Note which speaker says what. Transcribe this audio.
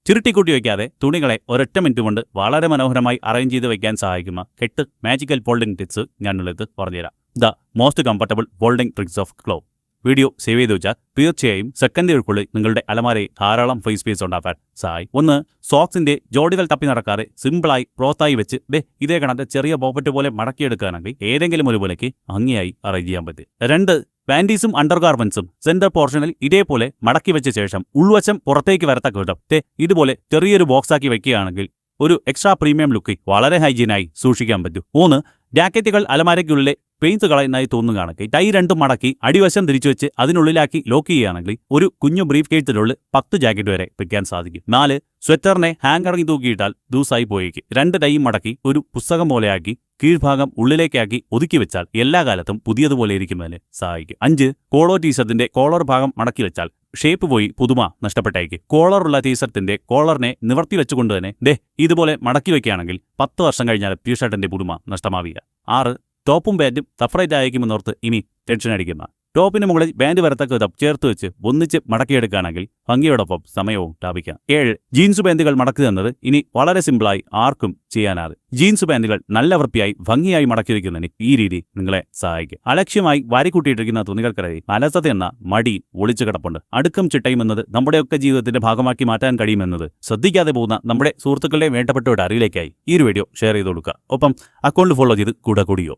Speaker 1: ചുരുട്ടിക്കൂട്ടി വയ്ക്കാതെ തുണികളെ ഒരൊറ്റ മിനിറ്റ് കൊണ്ട് വളരെ മനോഹരമായി അറേഞ്ച് ചെയ്ത് വയ്ക്കാൻ സഹായിക്കുന്ന 8 മാജിക്കൽ ഫോൾഡിംഗ് ടിപ്സ് ഞാനുള്ളത് പറഞ്ഞുതരാം. The most comfortable folding tricks of claw. Video save ചെയ്ത് വെച്ചാൽ തീർച്ചയായും സെക്കൻഡുകൾക്കുള്ളിൽ നിങ്ങളുടെ അലമാരയിൽ ധാരാളം ഫ്രീ സ്പേസ് ഉണ്ടാക്കാൻ സഹായിക്കും. 1. സോക്സിന്റെ ജോഡികൾ തപ്പി നടക്കാതെ സിമ്പിളായി പ്രോത്തായി വെച്ച് ഇതേ കണത്തെ ചെറിയ പോക്കറ്റ് പോലെ മടക്കിയെടുക്കാനാണെങ്കിൽ ഏതെങ്കിലും ഒരു മൂലയ്ക്ക് ഭംഗിയായി അറേഞ്ച് ചെയ്യാൻ പറ്റും. 2. പാൻറ്റീസും അണ്ടർഗാർമെന്റ്സും സെന്റർ പോർഷനിൽ ഇതേപോലെ മടക്കി വെച്ച ശേഷം ഉൾവശം പുറത്തേക്ക് വരത്തക്ക വിധം ഇതുപോലെ ചെറിയൊരു ബോക്സാക്കി വെക്കുകയാണെങ്കിൽ ഒരു എക്സ്ട്രാ പ്രീമിയം ലുക്ക് വളരെ ഹൈജീനായി സൂക്ഷിക്കാൻ പറ്റും. 3. ജാക്കറ്റുകൾ അലമാരയ്ക്കുള്ളിലെ പെയിൻസ് കളയുന്നതായി തോന്നുകയാണെങ്കിൽ ടൈ രണ്ടും മടക്കി അടിവശം തിരിച്ചു വെച്ച് അതിനുള്ളിലാക്കി ലോക്ക് ചെയ്യുകയാണെങ്കിൽ ഒരു കുഞ്ഞു ബ്രീഫ് കേസിനുള്ളിൽ 10 ജാക്കറ്റ് വരെ വെക്കാൻ സാധിക്കും. 4. സ്വെറ്ററിനെ ഹാങ്കറിൽ തൂക്കിയിട്ടാൽ ലൂസായി പോയേക്ക് 2 ടൈയും മടക്കി ഒരു പുസ്തകം പോലെയാക്കി കീഴ്ഭാഗം ഉള്ളിലേക്കാക്കി ഒതുക്കി വെച്ചാൽ എല്ലാ കാലത്തും പുതിയതുപോലെ ഇരിക്കുന്നതിന് സഹായിക്കും. 5. കോളർ ടീഷർട്ടിന്റെ കോളർ ഭാഗം മടക്കി വെച്ചാൽ ഷേപ്പ് പോയി പുതുമ നഷ്ടപ്പെട്ടേക്ക്. കോളറുള്ള ടീഷർട്ടിന്റെ കോളറിനെ നിവർത്തി വെച്ചുകൊണ്ട് തന്നെ ഇതുപോലെ മടക്കി വെക്കുകയാണെങ്കിൽ 10 വർഷം കഴിഞ്ഞാൽ ടീഷർട്ടിന്റെ പുതുമ നഷ്ടമാവില്ല. 6. ടോപ്പും പാൻറ്റും സെപ്പറേറ്റ് അയക്കുമെന്നോർത്ത് ഇനി ടെൻഷൻ അടിക്കുന്ന ടോപ്പിന് മുകളിൽ ബാൻഡ് വരത്തക്ക വിധം ചേർത്ത് വെച്ച് ഒന്നിച്ച് മടക്കിയെടുക്കുകയാണെങ്കിൽ ഭംഗിയോടൊപ്പം സമയവും ലാഭിക്കാം. 7. ജീൻസ് പാൻറ്റുകൾ മടക്കുക എന്നത് ഇനി വളരെ സിമ്പിളായി ആർക്കും ചെയ്യാനാകും. ജീൻസ് പാൻറ്റുകൾ നല്ല വൃത്തിയായി ഭംഗിയായി മടക്കി വയ്ക്കുന്നതിന് ഈ രീതി നിങ്ങളെ സഹായിക്കും. അലക്ഷ്യമായി വാരിക്കൂട്ടിയിട്ടിരിക്കുന്ന തുണികൾക്കിടയിൽ അലസത എന്ന മടി ഒളിച്ചു കിടപ്പുണ്ട്. അടുക്കും ചിട്ടയും എന്നത് നമ്മുടെയൊക്കെ ജീവിതത്തിന്റെ ഭാഗമാക്കി മാറ്റാൻ കഴിയുമെന്നത് ശ്രദ്ധിക്കാതെ പോകുന്ന നമ്മുടെ സുഹൃത്തുക്കളുടെ വേണ്ടപ്പെട്ടവരുടെ അറിവിലേക്കായി ഈ ഒരു വീഡിയോ ഷെയർ ചെയ്ത് കൊടുക്കുക. ഒപ്പം അക്കൗണ്ട് ഫോളോ ചെയ്ത് കൂടിയോ.